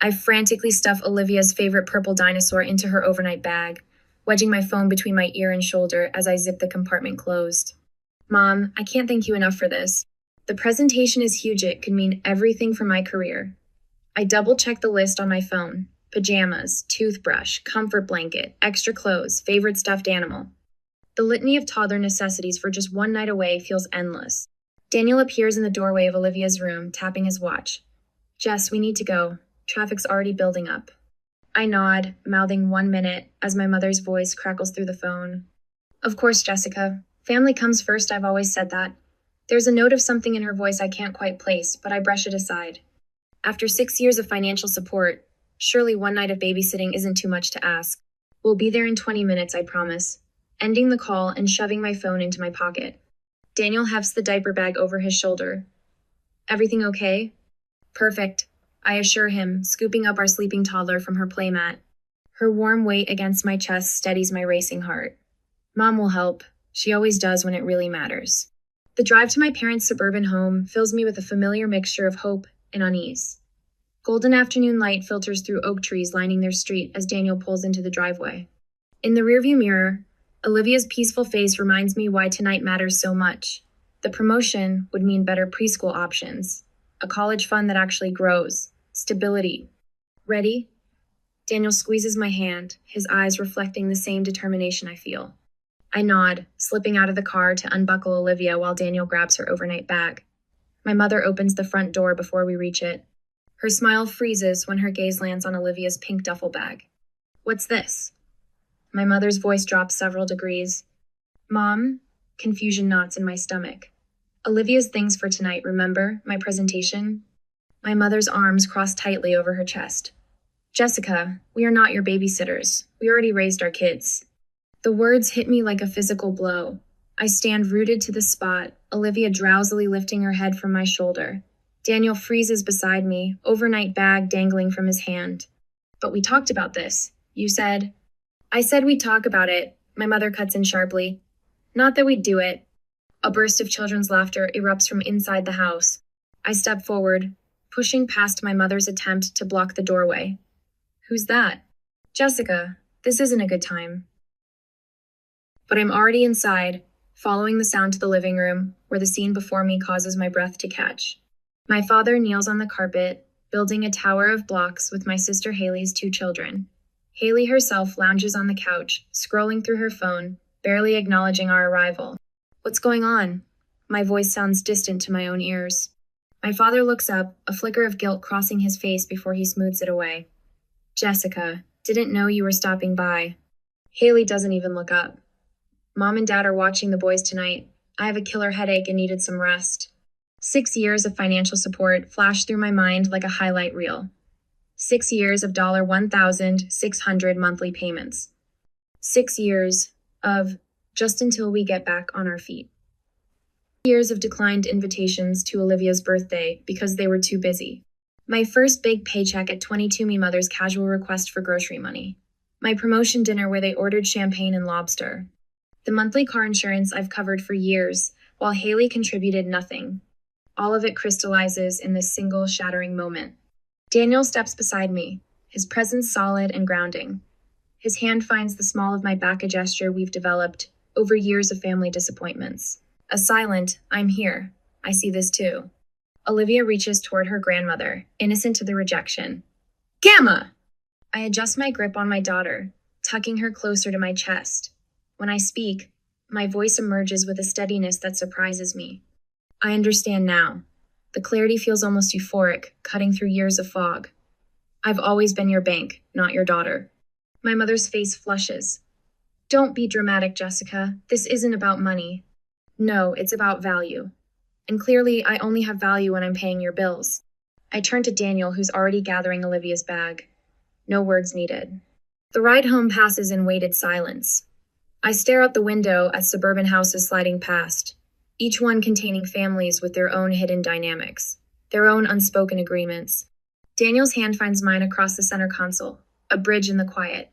I frantically stuff Olivia's favorite purple dinosaur into her overnight bag, wedging my phone between my ear and shoulder as I zip the compartment closed. Mom, I can't thank you enough for this. The presentation is huge. It could mean everything for my career. I double-checked the list on my phone. Pajamas, toothbrush, comfort blanket, extra clothes, favorite stuffed animal. The litany of toddler necessities for just one night away feels endless. Daniel appears in the doorway of Olivia's room, tapping his watch. Jess, we need to go. Traffic's already building up. I nod, mouthing 1 minute as my mother's voice crackles through the phone. Of course, Jessica. Family comes first, I've always said that. There's a note of something in her voice I can't quite place, but I brush it aside. After 6 years of financial support, surely one night of babysitting isn't too much to ask. We'll be there in 20 minutes, I promise. Ending the call and shoving my phone into my pocket. Daniel hefts the diaper bag over his shoulder. Everything okay? Perfect, I assure him, scooping up our sleeping toddler from her playmat. Her warm weight against my chest steadies my racing heart. Mom will help. She always does when it really matters. The drive to my parents' suburban home fills me with a familiar mixture of hope and unease. Golden afternoon light filters through oak trees lining their street as Daniel pulls into the driveway. In the rearview mirror, Olivia's peaceful face reminds me why tonight matters so much. The promotion would mean better preschool options, a college fund that actually grows, stability. Ready? Daniel squeezes my hand, his eyes reflecting the same determination I feel. I nod, slipping out of the car to unbuckle Olivia while Daniel grabs her overnight bag. My mother opens the front door before we reach it. Her smile freezes when her gaze lands on Olivia's pink duffel bag. What's this? My mother's voice drops several degrees. Mom? Confusion knots in my stomach. Olivia's things for tonight, remember? My presentation? My mother's arms cross tightly over her chest. Jessica, we are not your babysitters. We already raised our kids. The words hit me like a physical blow. I stand rooted to the spot, Olivia drowsily lifting her head from my shoulder. Daniel freezes beside me, overnight bag dangling from his hand. But we talked about this. You said... I said we'd talk about it, my mother cuts in sharply. Not that we'd do it. A burst of children's laughter erupts from inside the house. I step forward, pushing past my mother's attempt to block the doorway. Who's that? Jessica, this isn't a good time. But I'm already inside, following the sound to the living room, where the scene before me causes my breath to catch. My father kneels on the carpet, building a tower of blocks with my sister Haley's 2 children. Haley herself lounges on the couch, scrolling through her phone, barely acknowledging our arrival. What's going on? My voice sounds distant to my own ears. My father looks up, a flicker of guilt crossing his face before he smooths it away. Jessica, didn't know you were stopping by. Haley doesn't even look up. Mom and Dad are watching the boys tonight. I have a killer headache and needed some rest. 6 years of financial support flashed through my mind like a highlight reel. 6 years of $1,600 monthly payments. 6 years of just until we get back on our feet. Years of declined invitations to Olivia's birthday because they were too busy. My first big paycheck at 22 Me Mother's casual request for grocery money. My promotion dinner where they ordered champagne and lobster. The monthly car insurance I've covered for years, while Haley contributed nothing. All of it crystallizes in this single shattering moment. Daniel steps beside me, his presence solid and grounding. His hand finds the small of my back, a gesture we've developed over years of family disappointments. A silent, I'm here. I see this too. Olivia reaches toward her grandmother, innocent to the rejection. Gamma! I adjust my grip on my daughter, tucking her closer to my chest. When I speak, my voice emerges with a steadiness that surprises me. I understand now. The clarity feels almost euphoric, cutting through years of fog. I've always been your bank, not your daughter. My mother's face flushes. Don't be dramatic, Jessica. This isn't about money. No, it's about value. And clearly, I only have value when I'm paying your bills. I turn to Daniel, who's already gathering Olivia's bag. No words needed. The ride home passes in weighted silence. I stare out the window at suburban houses sliding past, each one containing families with their own hidden dynamics, their own unspoken agreements. Daniel's hand finds mine across the center console, a bridge in the quiet.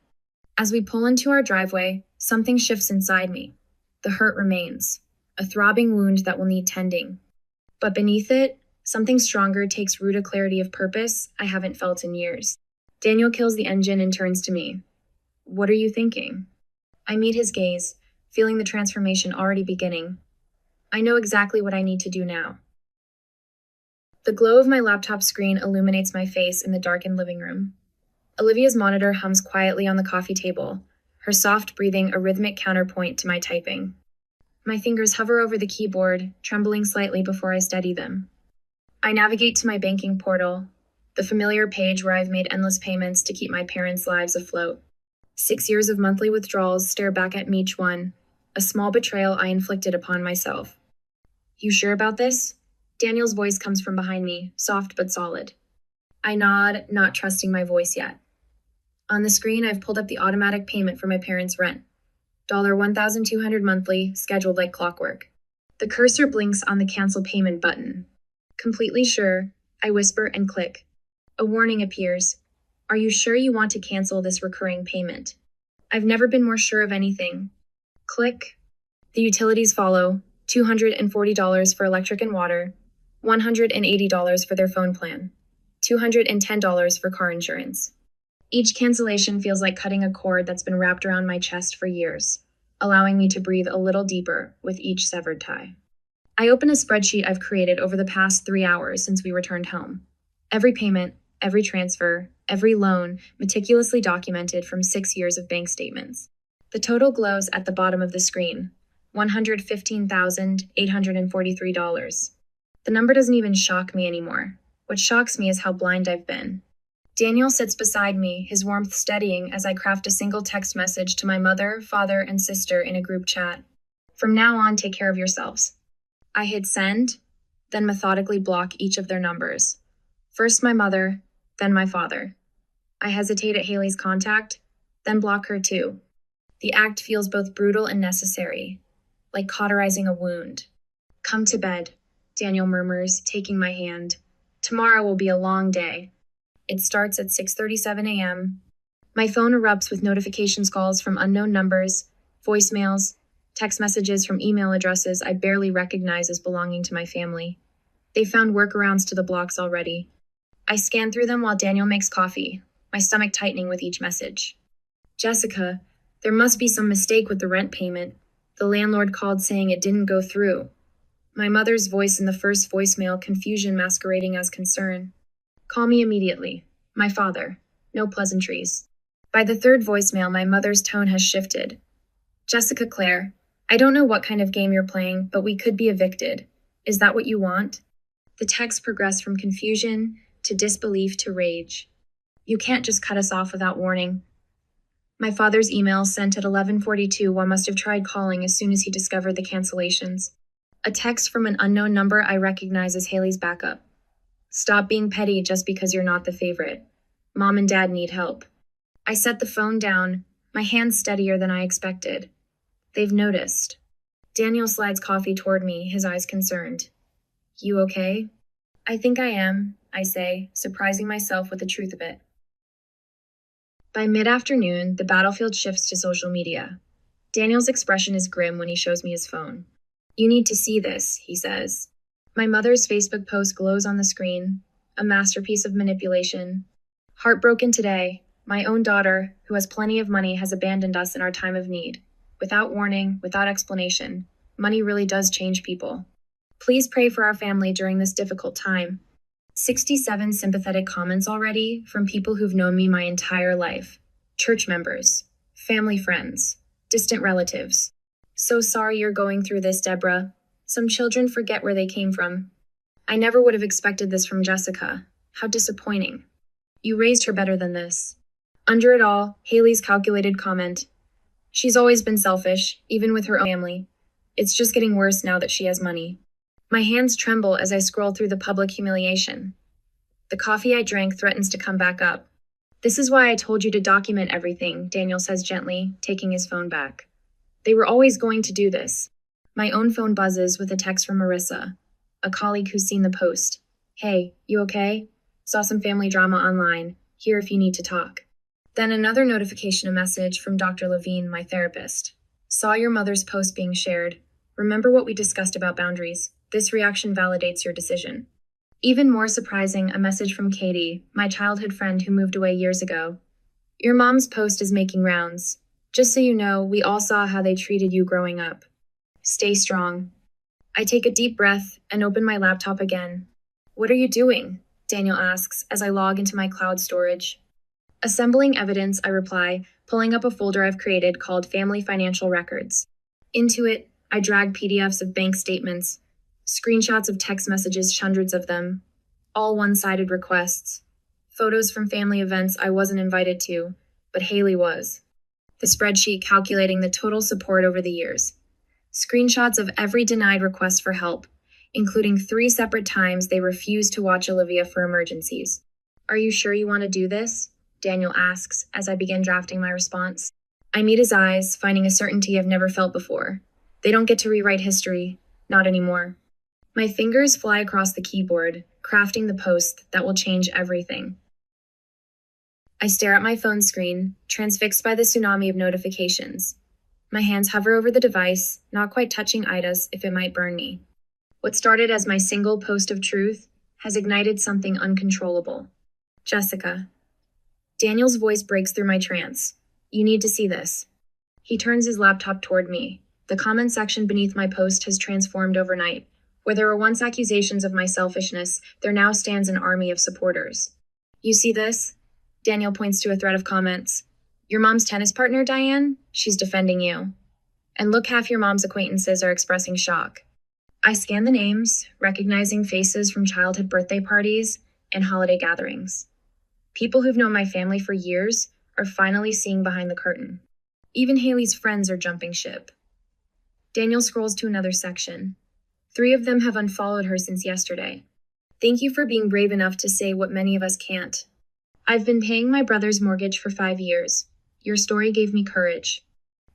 As we pull into our driveway, something shifts inside me. The hurt remains, a throbbing wound that will need tending. But beneath it, Something stronger takes root, a clarity of purpose I haven't felt in years. Daniel kills the engine and turns to me. What are you thinking? I meet his gaze, feeling the transformation already beginning. I know exactly what I need to do now. The glow of my laptop screen illuminates my face in the darkened living room. Olivia's monitor hums quietly on the coffee table, her soft breathing a rhythmic counterpoint to my typing. My fingers hover over the keyboard, trembling slightly before I steady them. I navigate to my banking portal, the familiar page where I've made endless payments to keep my parents' lives afloat. 6 years of monthly withdrawals stare back at me each one, a small betrayal I inflicted upon myself. You sure about this? Daniel's voice comes from behind me, soft but solid. I nod, not trusting my voice yet. On the screen, I've pulled up the automatic payment for my parents' rent. $1,200 monthly, scheduled like clockwork. The cursor blinks on the cancel payment button. Completely sure, I whisper and click. A warning appears. Are you sure you want to cancel this recurring payment? I've never been more sure of anything. Click. The utilities follow. $240 for electric and water, $180 for their phone plan, $210 for car insurance. Each cancellation feels like cutting a cord that's been wrapped around my chest for years, allowing me to breathe a little deeper with each severed tie. I open a spreadsheet I've created over the past 3 hours since we returned home. Every payment, every transfer, every loan meticulously documented from 6 years of bank statements. The total glows at the bottom of the screen, $115,843. The number doesn't even shock me anymore. What shocks me is how blind I've been. Daniel sits beside me, his warmth steadying as I craft a single text message to my mother, father, and sister in a group chat. From now on, take care of yourselves. I hit send, then methodically block each of their numbers. First my mother, then my father. I hesitate at Haley's contact, then block her too. The act feels both brutal and necessary, like cauterizing a wound. Come to bed, Daniel murmurs, taking my hand. Tomorrow will be a long day. It starts at 6:37 a.m. My phone erupts with notifications calls from unknown numbers, voicemails, text messages from email addresses I barely recognize as belonging to my family. They found workarounds to the blocks already. I scan through them while Daniel makes coffee, my stomach tightening with each message. Jessica, there must be some mistake with the rent payment. The landlord called saying it didn't go through. My mother's voice in the first voicemail, confusion masquerading as concern. Call me immediately. My father. No pleasantries. By the third voicemail, my mother's tone has shifted. Jessica Claire, I don't know what kind of game you're playing, but we could be evicted. Is that what you want? The text progressed from confusion to disbelief to rage. You can't just cut us off without warning. My father's email sent at 11:42 one must have tried calling as soon as he discovered the cancellations. A text from an unknown number I recognize as Haley's backup. Stop being petty just because you're not the favorite. Mom and Dad need help. I set the phone down, my hands steadier than I expected. They've noticed. Daniel slides coffee toward me, his eyes concerned. You okay? I think I am, I say, surprising myself with the truth of it. By mid-afternoon, the battlefield shifts to social media. Daniel's expression is grim when he shows me his phone. You need to see this, he says. My mother's Facebook post glows on the screen, a masterpiece of manipulation. Heartbroken today, my own daughter, who has plenty of money, has abandoned us in our time of need. Without warning, without explanation. Money really does change people. Please pray for our family during this difficult time. 67 sympathetic comments already from people who've known me my entire life. Church members, family friends, distant relatives. So sorry you're going through this, Deborah. Some children forget where they came from. I never would have expected this from Jessica. How disappointing. You raised her better than this. Under it all, Haley's calculated comment. She's always been selfish, even with her own family. It's just getting worse now that she has money. My hands tremble as I scroll through the public humiliation. The coffee I drank threatens to come back up. This is why I told you to document everything, Daniel says gently, taking his phone back. They were always going to do this. My own phone buzzes with a text from Marissa, a colleague who's seen the post. Hey, you okay? Saw some family drama online. Here if you need to talk. Then another notification, a message from Dr. Levine, my therapist. Saw your mother's post being shared. Remember what we discussed about boundaries. This reaction validates your decision. Even more surprising, a message from Katie, my childhood friend who moved away years ago. Your mom's post is making rounds. Just so you know, we all saw how they treated you growing up. Stay strong. I take a deep breath and open my laptop again. What are you doing? Daniel asks as I log into my cloud storage. Assembling evidence, I reply, pulling up a folder I've created called Family Financial Records. Into it, I drag PDFs of bank statements, screenshots of text messages, hundreds of them, all one-sided requests, photos from family events I wasn't invited to, but Haley was. The spreadsheet calculating the total support over the years. Screenshots of every denied request for help, including 3 separate times they refused to watch Olivia for emergencies. Are you sure you want to do this? Daniel asks as I begin drafting my response. I meet his eyes, finding a certainty I've never felt before. They don't get to rewrite history, not anymore. My fingers fly across the keyboard, crafting the post that will change everything. I stare at my phone screen, transfixed by the tsunami of notifications. My hands hover over the device, not quite touching Ida's if it might burn me. What started as my single post of truth has ignited something uncontrollable. Jessica. Daniel's voice breaks through my trance. You need to see this. He turns his laptop toward me. The comment section beneath my post has transformed overnight. Where there were once accusations of my selfishness, there now stands an army of supporters. You see this? Daniel points to a thread of comments. Your mom's tennis partner, Diane? She's defending you. And look, half your mom's acquaintances are expressing shock. I scan the names, recognizing faces from childhood birthday parties and holiday gatherings. People who've known my family for years are finally seeing behind the curtain. Even Haley's friends are jumping ship. Daniel scrolls to another section. 3 of them have unfollowed her since yesterday. Thank you for being brave enough to say what many of us can't. I've been paying my brother's mortgage for 5 years. Your story gave me courage.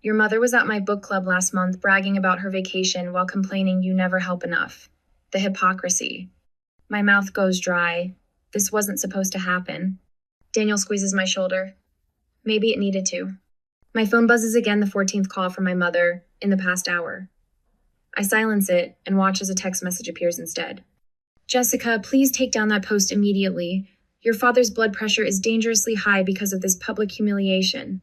Your mother was at my book club last month bragging about her vacation while complaining you never help enough. The hypocrisy. My mouth goes dry. This wasn't supposed to happen. Daniel squeezes my shoulder. Maybe it needed to. My phone buzzes again, the 14th call from my mother in the past hour. I silence it and watch as a text message appears instead. Jessica, please take down that post immediately. Your father's blood pressure is dangerously high because of this public humiliation.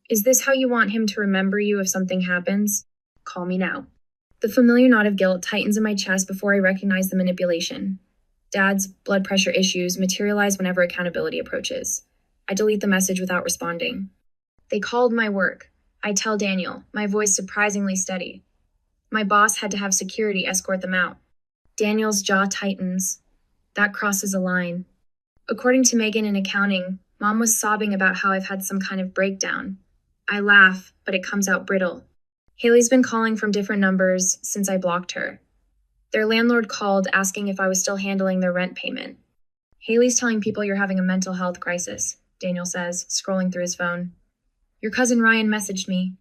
Is this how you want him to remember you if something happens? Call me now. The familiar knot of guilt tightens in my chest before I recognize the manipulation. Dad's blood pressure issues materialize whenever accountability approaches. I delete the message without responding. They called my work. I tell Daniel, my voice surprisingly steady. My boss had to have security escort them out. Daniel's jaw tightens. That crosses a line. According to Megan in accounting, Mom was sobbing about how I've had some kind of breakdown. I laugh, but it comes out brittle. Haley's been calling from different numbers since I blocked her. Their landlord called asking if I was still handling their rent payment. Haley's telling people you're having a mental health crisis, Daniel says, scrolling through his phone. Your cousin Ryan messaged me.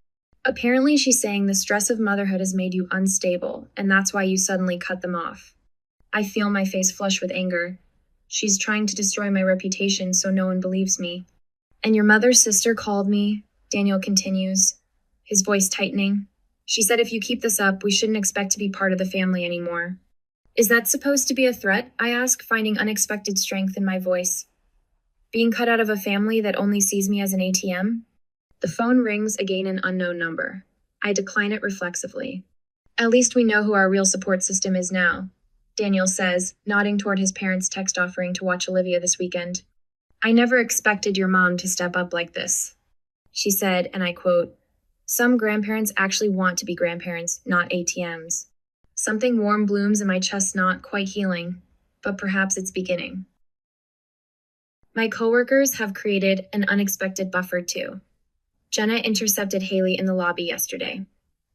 Apparently she's saying the stress of motherhood has made you unstable, and that's why you suddenly cut them off. I feel my face flush with anger. She's trying to destroy my reputation so no one believes me. And your mother's sister called me, Daniel continues, his voice tightening. She said if you keep this up, we shouldn't expect to be part of the family anymore. Is that supposed to be a threat? I ask, finding unexpected strength in my voice. Being cut out of a family that only sees me as an ATM? The phone rings, again an unknown number. I decline it reflexively. At least we know who our real support system is now, Daniel says, nodding toward his parents' text offering to watch Olivia this weekend. I never expected your mom to step up like this. She said, and I quote, some grandparents actually want to be grandparents, not ATMs. Something warm blooms in my chest, not quite healing, but perhaps it's beginning. My coworkers have created an unexpected buffer too. Jenna intercepted Haley in the lobby yesterday.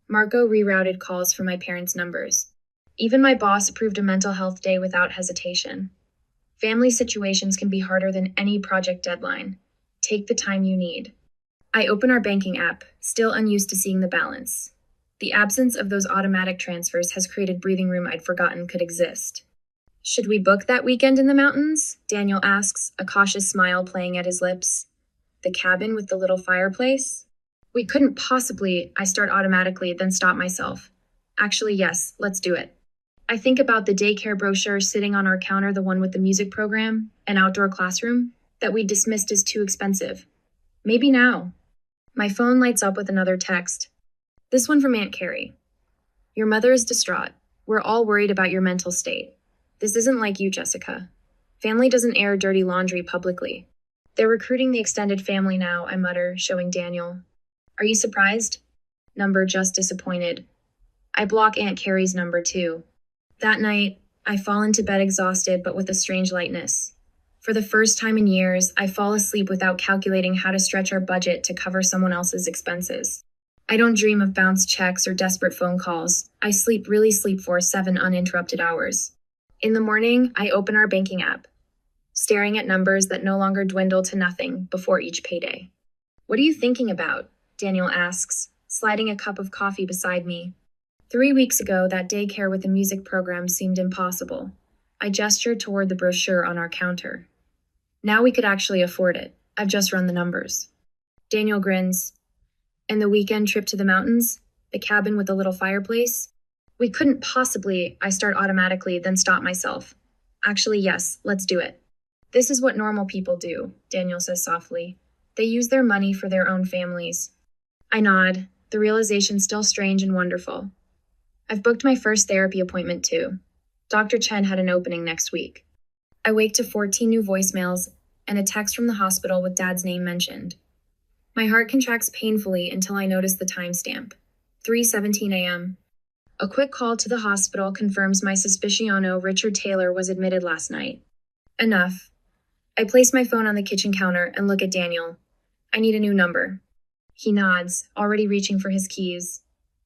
Marco rerouted calls from my parents' numbers. Even my boss approved a mental health day without hesitation. Family situations can be harder than any project deadline. Take the time you need. I open our banking app, still unused to seeing the balance. The absence of those automatic transfers has created breathing room I'd forgotten could exist. Should we book that weekend in the mountains? Daniel asks, a cautious smile playing at his lips. The cabin with the little fireplace? We couldn't possibly, I start automatically, then stop myself. Actually, yes, let's do it. I think about the daycare brochure sitting on our counter, the one with the music program, an outdoor classroom, that we dismissed as too expensive. Maybe now. My phone lights up with another text. This one from Aunt Carrie. Your mother is distraught. We're all worried about your mental state. This isn't like you, Jessica. Family doesn't air dirty laundry publicly. They're recruiting the extended family now, I mutter, showing Daniel. Are you surprised? Number just disappointed. I block Aunt Carrie's number too. That night, I fall into bed exhausted but with a strange lightness. For the first time in years, I fall asleep without calculating how to stretch our budget to cover someone else's expenses. I don't dream of bounced checks or desperate phone calls. I sleep for 7 uninterrupted hours. In the morning, I open our banking app, staring at numbers that no longer dwindle to nothing before each payday. What are you thinking about? Daniel asks, sliding a cup of coffee beside me. 3 weeks ago, that daycare with the music program seemed impossible. I gestured toward the brochure on our counter. Now we could actually afford it. I've just run the numbers. Daniel grins. And the weekend trip to the mountains? The cabin with the little fireplace? We couldn't possibly, I start automatically, then stop myself. Actually, yes, let's do it. This is what normal people do, Daniel says softly. They use their money for their own families. I nod, the realization still strange and wonderful. I've booked my first therapy appointment too. Dr. Chen had an opening next week. I wake to 14 new voicemails and a text from the hospital with Dad's name mentioned. My heart contracts painfully until I notice the timestamp. 3:17 a.m. A quick call to the hospital confirms my suspiciono Richard Taylor was admitted last night. Enough. I place my phone on the kitchen counter and look at Daniel. I need a new number. He nods, already reaching for his keys.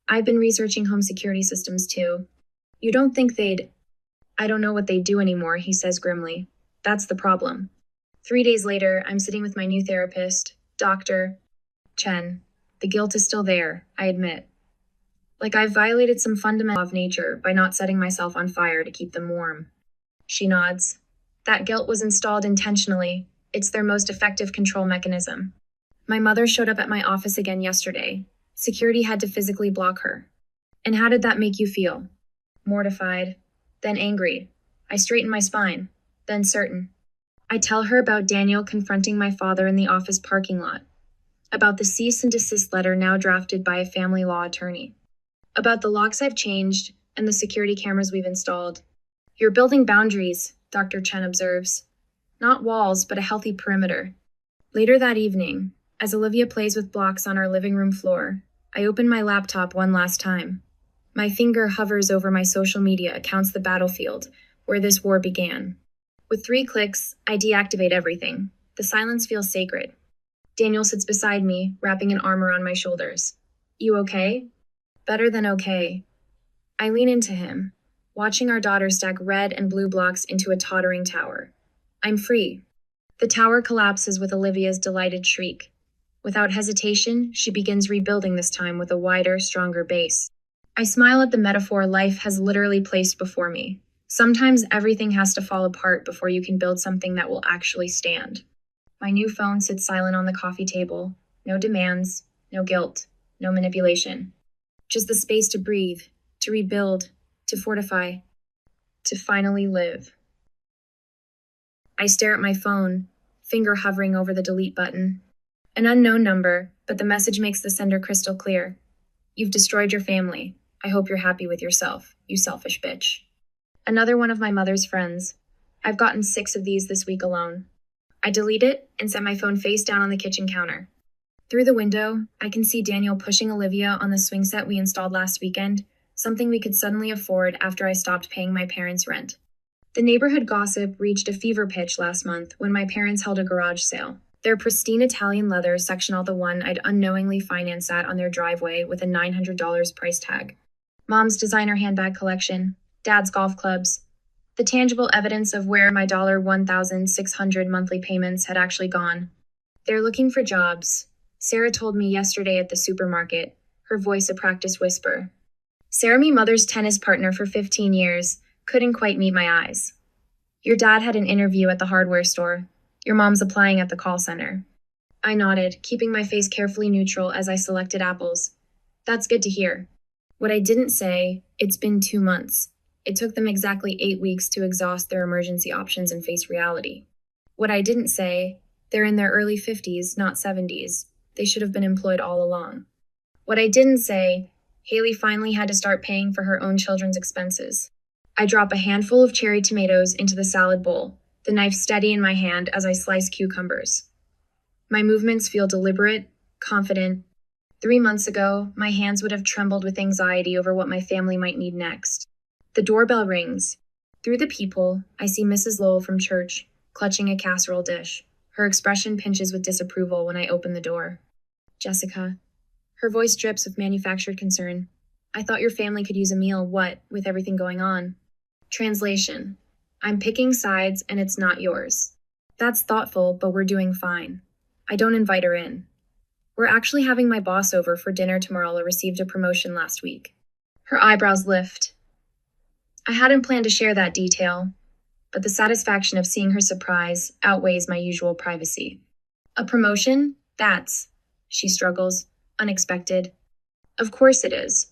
I've been researching home security systems too. You don't think they'd... I don't know what they do anymore, he says grimly. That's the problem. 3 days later, I'm sitting with my new therapist, Dr. Chen. The guilt is still there, I admit. Like I've violated some fundamental law of nature by not setting myself on fire to keep them warm. She nods. That guilt was installed intentionally. It's their most effective control mechanism. My mother showed up at my office again yesterday. Security had to physically block her. And how did that make you feel? Mortified, then angry. I straighten my spine, then certain. I tell her about Daniel confronting my father in the office parking lot, about the cease and desist letter now drafted by a family law attorney, about the locks I've changed and the security cameras we've installed. You're building boundaries, Dr. Chen observes. Not walls, but a healthy perimeter. Later that evening, as Olivia plays with blocks on our living room floor, I open my laptop one last time. My finger hovers over my social media accounts, the battlefield, where this war began. With 3 clicks, I deactivate everything. The silence feels sacred. Daniel sits beside me, wrapping an arm around my shoulders. You okay? Better than okay. I lean into him, watching our daughter stack red and blue blocks into a tottering tower. I'm free. The tower collapses with Olivia's delighted shriek. Without hesitation, she begins rebuilding, this time with a wider, stronger base. I smile at the metaphor life has literally placed before me. Sometimes everything has to fall apart before you can build something that will actually stand. My new phone sits silent on the coffee table. No demands, no guilt, no manipulation. Just the space to breathe, to rebuild, to fortify, to finally live. I stare at my phone, finger hovering over the delete button. An unknown number, but the message makes the sender crystal clear. You've destroyed your family. I hope you're happy with yourself, you selfish bitch. Another one of my mother's friends. I've gotten 6 of these this week alone. I delete it and set my phone face down on the kitchen counter. Through the window, I can see Daniel pushing Olivia on the swing set we installed last weekend, something we could suddenly afford after I stopped paying my parents' rent. The neighborhood gossip reached a fever pitch last month when my parents held a garage sale. Their pristine Italian leather sectioned the one I'd unknowingly financed at on their driveway with a $900 price tag. Mom's designer handbag collection, Dad's golf clubs, the tangible evidence of where my $1,600 monthly payments had actually gone. They're looking for jobs, Sarah told me yesterday at the supermarket, her voice a practice whisper. Sarah, me mother's tennis partner for 15 years, couldn't quite meet my eyes. Your dad had an interview at the hardware store. Your mom's applying at the call center. I nodded, keeping my face carefully neutral as I selected apples. That's good to hear. What I didn't say, it's been 2 months. It took them exactly 8 weeks to exhaust their emergency options and face reality. What I didn't say, they're in their early 50s, not 70s. They should have been employed all along. What I didn't say, Haley finally had to start paying for her own children's expenses. I drop a handful of cherry tomatoes into the salad bowl, the knife steady in my hand as I slice cucumbers. My movements feel deliberate, confident. 3 months ago, my hands would have trembled with anxiety over what my family might need next. The doorbell rings. Through the peephole, I see Mrs. Lowell from church, clutching a casserole dish. Her expression pinches with disapproval when I open the door. Jessica. Her voice drips with manufactured concern. I thought your family could use a meal, what, with everything going on? Translation. I'm picking sides and it's not yours. That's thoughtful, but we're doing fine. I don't invite her in. We're actually having my boss over for dinner tomorrow. I received a promotion last week. Her eyebrows lift. I hadn't planned to share that detail, but the satisfaction of seeing her surprise outweighs my usual privacy. A promotion? That's, she struggles, unexpected. Of course it is.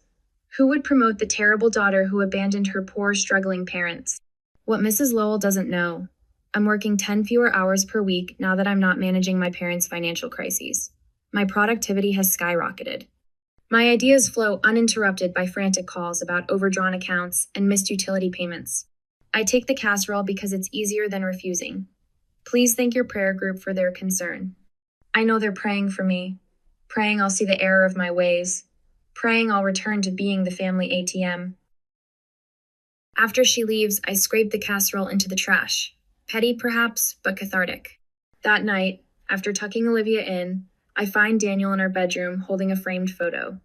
Who would promote the terrible daughter who abandoned her poor, struggling parents? What Mrs. Lowell doesn't know, I'm working 10 fewer hours per week now that I'm not managing my parents' financial crises. My productivity has skyrocketed. My ideas flow uninterrupted by frantic calls about overdrawn accounts and missed utility payments. I take the casserole because it's easier than refusing. Please thank your prayer group for their concern. I know they're praying for me, praying I'll see the error of my ways, praying I'll return to being the family ATM. After she leaves, I scrape the casserole into the trash. Petty, perhaps, but cathartic. That night, after tucking Olivia in, I find Daniel in our bedroom holding a framed photo.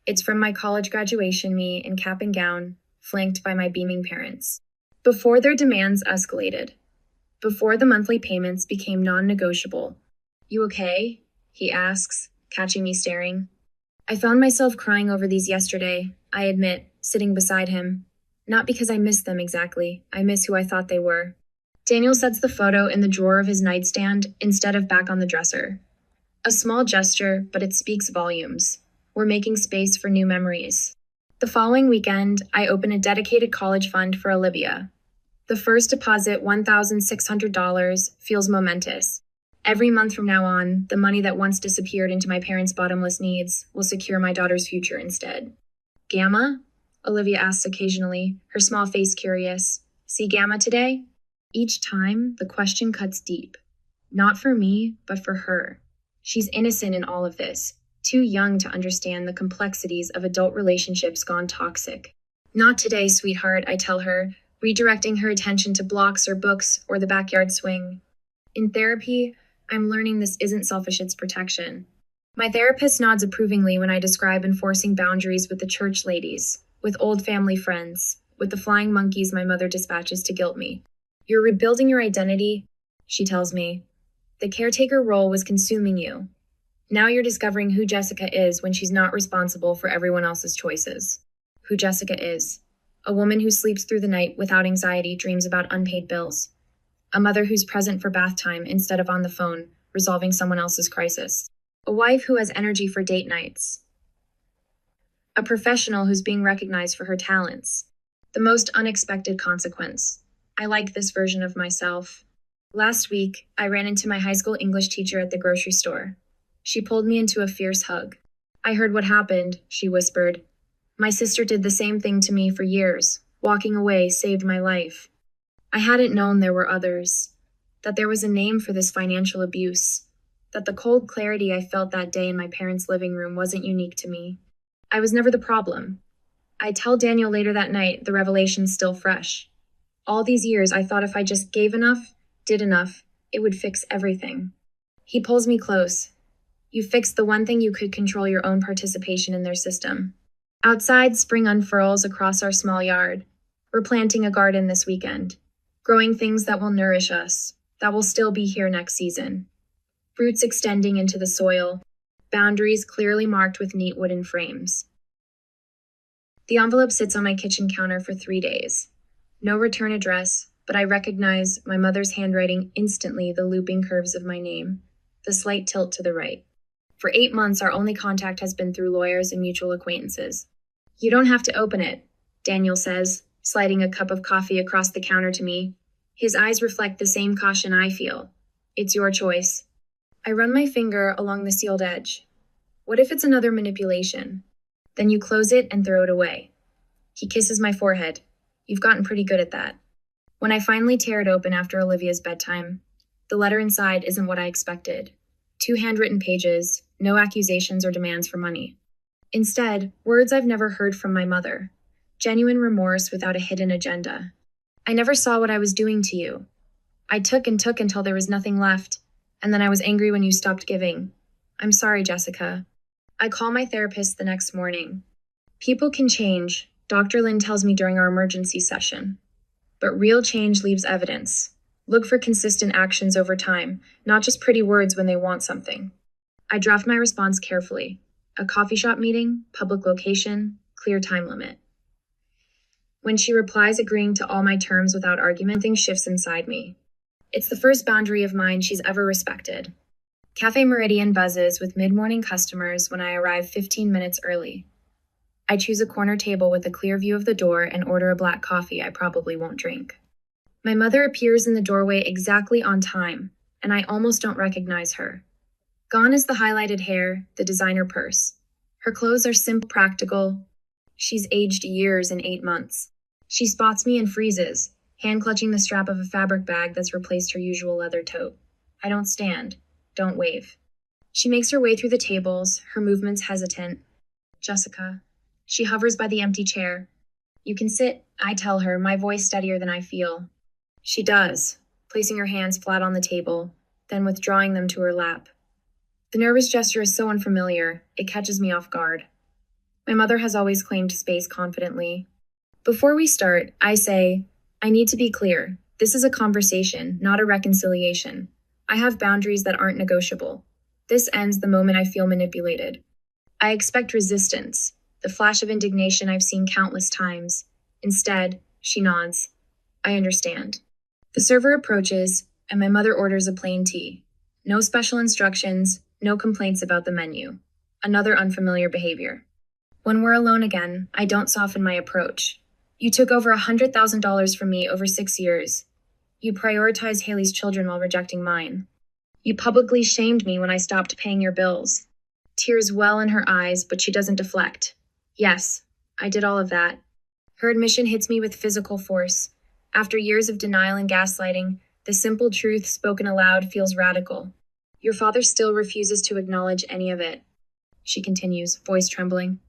It's from my college graduation, me in cap and gown, flanked by my beaming parents. Before their demands escalated. Before the monthly payments became non-negotiable. You okay? He asks, catching me staring. I found myself crying over these yesterday, I admit, sitting beside him. Not because I miss them exactly, I miss who I thought they were. Daniel sets the photo in the drawer of his nightstand instead of back on the dresser. A small gesture, but it speaks volumes. We're making space for new memories. The following weekend, I open a dedicated college fund for Olivia. The first deposit, $1,600, feels momentous. Every month from now on, the money that once disappeared into my parents' bottomless needs will secure my daughter's future instead. Gamma? Olivia asks occasionally, her small face curious. See Gamma today? Each time, the question cuts deep. Not for me, but for her. She's innocent in all of this, too young to understand the complexities of adult relationships gone toxic. Not today, sweetheart, I tell her, redirecting her attention to blocks or books or the backyard swing. In therapy, I'm learning this isn't selfish, it's protection. My therapist nods approvingly when I describe enforcing boundaries with the church ladies, with old family friends, with the flying monkeys my mother dispatches to guilt me. You're rebuilding your identity, she tells me. The caretaker role was consuming you. Now you're discovering who Jessica is when she's not responsible for everyone else's choices. Who Jessica is. A woman who sleeps through the night without anxiety, dreams about unpaid bills. A mother who's present for bath time instead of on the phone, resolving someone else's crisis. A wife who has energy for date nights. A professional who's being recognized for her talents. The most unexpected consequence. I like this version of myself. Last week, I ran into my high school English teacher at the grocery store. She pulled me into a fierce hug. I heard what happened, she whispered. My sister did the same thing to me for years. Walking away saved my life. I hadn't known there were others. That there was a name for this financial abuse. That the cold clarity I felt that day in my parents' living room wasn't unique to me. I was never the problem. I tell Daniel later that night, the revelation's still fresh. All these years, I thought if I just gave enough, did enough, it would fix everything. He pulls me close. You fixed the one thing you could control, your own participation in their system. Outside, spring unfurls across our small yard. We're planting a garden this weekend. Growing things that will nourish us, that will still be here next season. Roots extending into the soil, boundaries clearly marked with neat wooden frames. The envelope sits on my kitchen counter for 3 days. No return address, but I recognize my mother's handwriting instantly, the looping curves of my name, the slight tilt to the right. For 8 months, our only contact has been through lawyers and mutual acquaintances. You don't have to open it, Daniel says, sliding a cup of coffee across the counter to me. His eyes reflect the same caution I feel. It's your choice. I run my finger along the sealed edge. What if it's another manipulation? Then you close it and throw it away. He kisses my forehead. You've gotten pretty good at that. When I finally tear it open after Olivia's bedtime, the letter inside isn't what I expected. 2 handwritten pages, no accusations or demands for money. Instead, words I've never heard from my mother. Genuine remorse without a hidden agenda. I never saw what I was doing to you. I took and took until there was nothing left, and then I was angry when you stopped giving. I'm sorry, Jessica. I call my therapist the next morning. People can change, Dr. Lynn tells me during our emergency session. But real change leaves evidence. Look for consistent actions over time, not just pretty words when they want something. I draft my response carefully. A coffee shop meeting, public location, clear time limit. When she replies agreeing to all my terms without argument, something shifts inside me. It's the first boundary of mine she's ever respected. Cafe Meridian buzzes with mid-morning customers when I arrive 15 minutes early. I choose a corner table with a clear view of the door and order a black coffee I probably won't drink. My mother appears in the doorway exactly on time, and I almost don't recognize her. Gone is the highlighted hair, the designer purse. Her clothes are simple, practical. She's aged years in 8 months. She spots me and freezes, hand clutching the strap of a fabric bag that's replaced her usual leather tote. I don't stand, don't wave. She makes her way through the tables, her movements hesitant. Jessica. She hovers by the empty chair. You can sit, I tell her, my voice steadier than I feel. She does, placing her hands flat on the table, then withdrawing them to her lap. The nervous gesture is so unfamiliar, it catches me off guard. My mother has always claimed space confidently. Before we start, I say, I need to be clear. This is a conversation, not a reconciliation. I have boundaries that aren't negotiable. This ends the moment I feel manipulated. I expect resistance, the flash of indignation I've seen countless times. Instead, she nods. I understand. The server approaches, and my mother orders a plain tea. No special instructions, no complaints about the menu. Another unfamiliar behavior. When we're alone again, I don't soften my approach. You took over $100,000 from me over 6 years. You prioritized Haley's children while rejecting mine. You publicly shamed me when I stopped paying your bills. Tears well in her eyes, but she doesn't deflect. Yes, I did all of that. Her admission hits me with physical force. After years of denial and gaslighting, the simple truth spoken aloud feels radical. Your father still refuses to acknowledge any of it. She continues, voice trembling.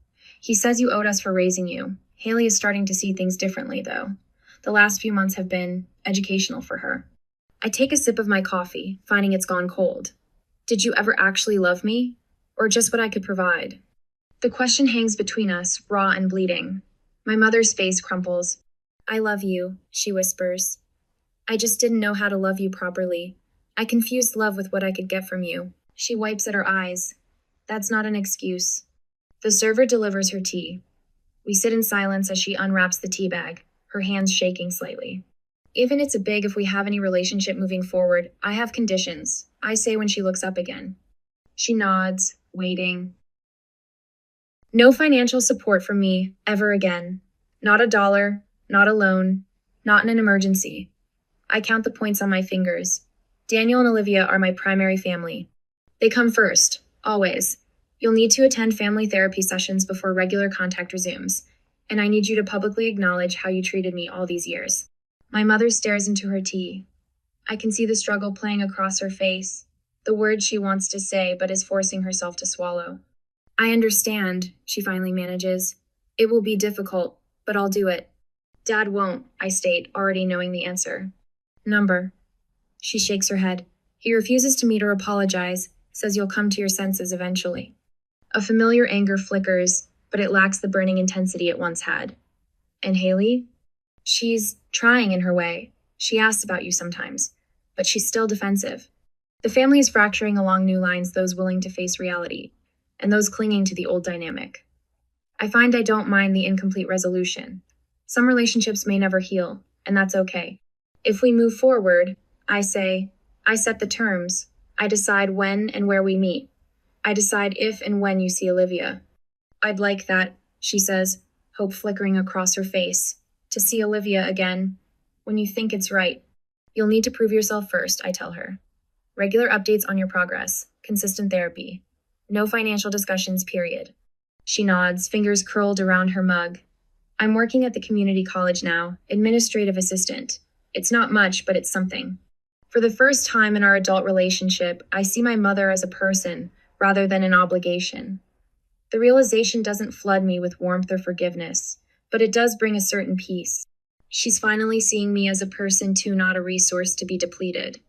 He says you owed us for raising you. Haley is starting to see things differently, though. The last few months have been educational for her. I take a sip of my coffee, finding it's gone cold. Did you ever actually love me? Or just what I could provide? The question hangs between us, raw and bleeding. My mother's face crumples. I love you, she whispers. I just didn't know how to love you properly. I confused love with what I could get from you. She wipes at her eyes. That's not an excuse. The server delivers her tea. We sit in silence as she unwraps the tea bag, her hands shaking slightly. Even it's a big if we have any relationship moving forward, I have conditions, I say when she looks up again. She nods, waiting. No financial support from me, ever again. Not a dollar, not a loan, not in an emergency. I count the points on my fingers. Daniel and Olivia are my primary family. They come first, always. You'll need to attend family therapy sessions before regular contact resumes, and I need you to publicly acknowledge how you treated me all these years. My mother stares into her tea. I can see the struggle playing across her face, the words she wants to say but is forcing herself to swallow. I understand, she finally manages. It will be difficult, but I'll do it. Dad won't, I state, already knowing the answer. Number. She shakes her head. He refuses to meet or apologize, says you'll come to your senses eventually. A familiar anger flickers, but it lacks the burning intensity it once had. And Haley? She's trying in her way. She asks about you sometimes, but she's still defensive. The family is fracturing along new lines, those willing to face reality, and those clinging to the old dynamic. I find I don't mind the incomplete resolution. Some relationships may never heal, and that's okay. If we move forward, I say, I set the terms. I decide when and where we meet. I decide if and when you see Olivia. I'd like that, she says, hope flickering across her face. To see Olivia again, when you think it's right. You'll need to prove yourself first, I tell her. Regular updates on your progress, consistent therapy. No financial discussions, period. She nods, fingers curled around her mug. I'm working at the community college now, administrative assistant. It's not much, but it's something. For the first time in our adult relationship, I see my mother as a person rather than an obligation. The realization doesn't flood me with warmth or forgiveness, but it does bring a certain peace. She's finally seeing me as a person too, not a resource to be depleted.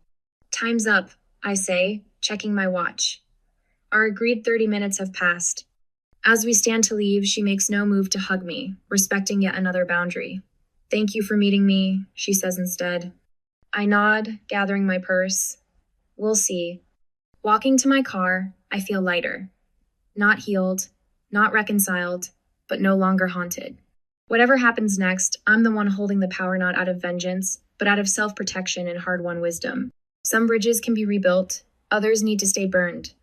Time's up, I say, checking my watch. Our agreed 30 minutes have passed. As we stand to leave, she makes no move to hug me, respecting yet another boundary. Thank you for meeting me, she says instead. I nod, gathering my purse. We'll see. Walking to my car, I feel lighter. Not healed, not reconciled, but no longer haunted. Whatever happens next, I'm the one holding the power not out of vengeance, but out of self-protection and hard-won wisdom. Some bridges can be rebuilt, others need to stay burned.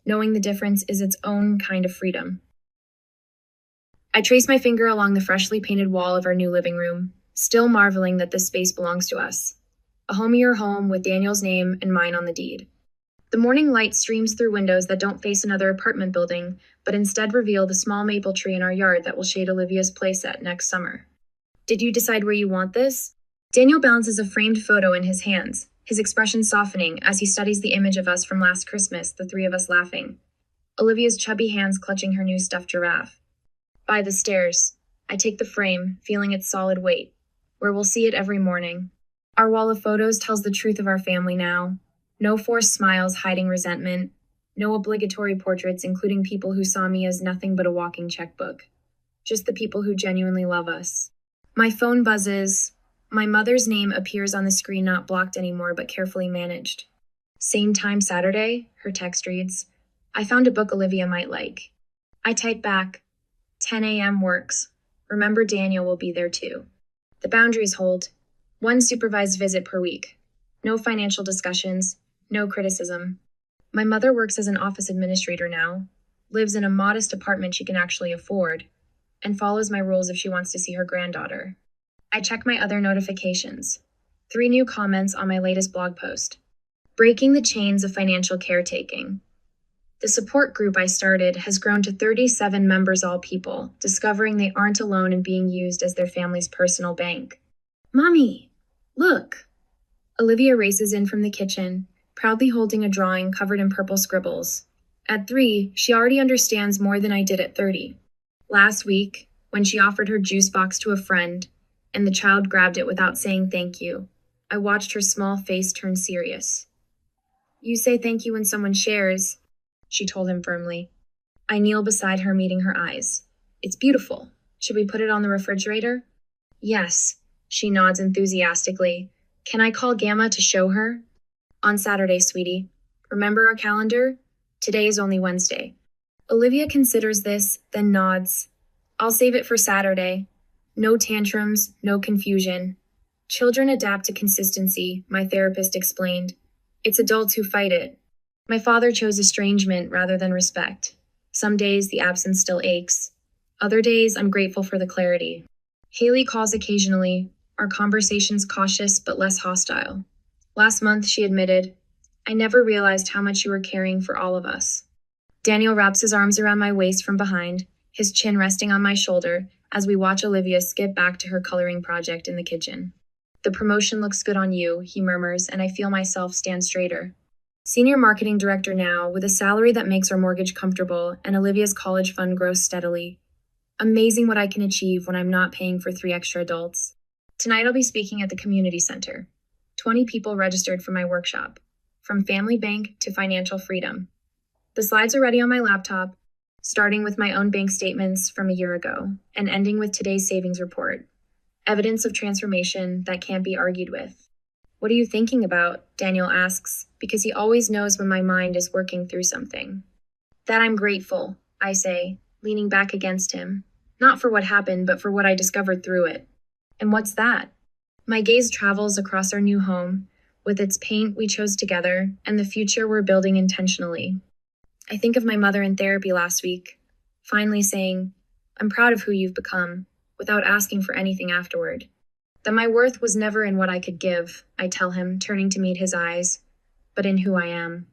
Knowing the difference is its own kind of freedom. I trace my finger along the freshly painted wall of our new living room, still marveling that this space belongs to us. A homier home with Daniel's name and mine on the deed. The morning light streams through windows that don't face another apartment building, but instead reveal the small maple tree in our yard that will shade Olivia's playset next summer. Did you decide where you want this? Daniel balances a framed photo in his hands, his expression softening as he studies the image of us from last Christmas, the three of us laughing. Olivia's chubby hands clutching her new stuffed giraffe. By the stairs. I take the frame, feeling its solid weight, where we'll see it every morning. Our wall of photos tells the truth of our family now. No forced smiles hiding resentment. No obligatory portraits including people who saw me as nothing but a walking checkbook. Just the people who genuinely love us. My phone buzzes. My mother's name appears on the screen, not blocked anymore, but carefully managed. Same time Saturday, her text reads. I found a book Olivia might like. I type back. 10 a.m. works. Remember Daniel will be there too. The boundaries hold. 1 supervised visit per week. No financial discussions. No criticism. My mother works as an office administrator now, lives in a modest apartment she can actually afford, and follows my rules if she wants to see her granddaughter. I check my other notifications. 3 new comments on my latest blog post. Breaking the chains of financial caretaking. The support group I started has grown to 37 members, all people, discovering they aren't alone in being used as their family's personal bank. Mommy, look! Olivia races in from the kitchen, proudly holding a drawing covered in purple scribbles. At 3, she already understands more than I did at 30. Last week, when she offered her juice box to a friend, and the child grabbed it without saying thank you, I watched her small face turn serious. You say thank you when someone shares, she told him firmly. I kneel beside her, meeting her eyes. It's beautiful. Should we put it on the refrigerator? Yes, she nods enthusiastically. Can I call Gamma to show her? On Saturday, sweetie. Remember our calendar? Today is only Wednesday. Olivia considers this, then nods. I'll save it for Saturday. No tantrums, no confusion. Children adapt to consistency, my therapist explained. It's adults who fight it. My father chose estrangement rather than respect. Some days the absence still aches. Other days I'm grateful for the clarity. Haley calls occasionally, our conversations cautious but less hostile. Last month, she admitted, I never realized how much you were caring for all of us. Daniel wraps his arms around my waist from behind, his chin resting on my shoulder, as we watch Olivia skip back to her coloring project in the kitchen. The promotion looks good on you, he murmurs, and I feel myself stand straighter. Senior marketing director now, with a salary that makes our mortgage comfortable, and Olivia's college fund grows steadily. Amazing what I can achieve when I'm not paying for 3 extra adults. Tonight I'll be speaking at the community center. 20 people registered for my workshop, from family bank to financial freedom. The slides are ready on my laptop, starting with my own bank statements from a year ago and ending with today's savings report. Evidence of transformation that can't be argued with. What are you thinking about? Daniel asks, because he always knows when my mind is working through something. That I'm grateful, I say, leaning back against him. Not for what happened, but for what I discovered through it. And what's that? My gaze travels across our new home, with its paint we chose together and the future we're building intentionally. I think of my mother in therapy last week, finally saying, I'm proud of who you've become. without asking for anything afterward. That my worth was never in what I could give, I tell him, turning to meet his eyes, but in who I am.